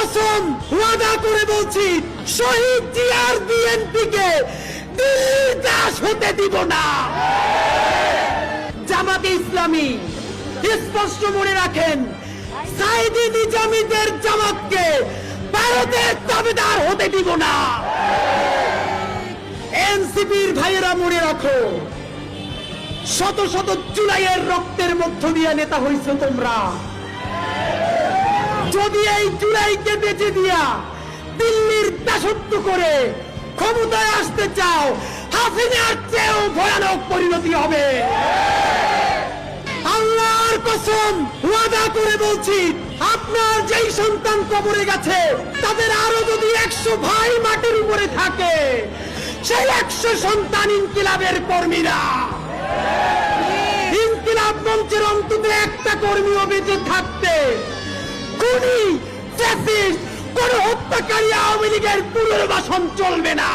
কসম ওয়াদা করে বলছি, শহীদ জিয়ার বিএনপিকে দিল্লির দাস হতে দিব না। জামাতে ইসলামী স্পষ্ট মনে রাখেন, সাইদি নিজামীদের জামাতকে ভারতের দাবিদার হতে দিব না। এনসিপির ভাইয়েরা মনে রাখো, শত শত জুলাইয়ের রক্তের মধ্য দিয়ে নেতা হইছো তোমরা। যদি এই জুলাইকে বেঁচে দিয়া দিল্লির দাসত্ব করে ক্ষমতায় আসতে চাও, হাসিনার চেয়েও ভয়ানক পরিণতি হবে। আল্লাহর কসম ওয়াদা করে বলছি, আপনার যেই সন্তান কবরে গেছে, তাদের আরো যদি 100 ভাই মাটির উপরে থাকে, সেই 100 সন্তান ইনকিলাবের কর্মীরা। ইনকিলাব মঞ্চের অন্তত একটা কর্মীও বেঁচে থাকতে খুনি, ফ্যাসিস্ট, কোন হত্যাকারী আওয়ামী লীগের পুনর্বাসন চলবে না।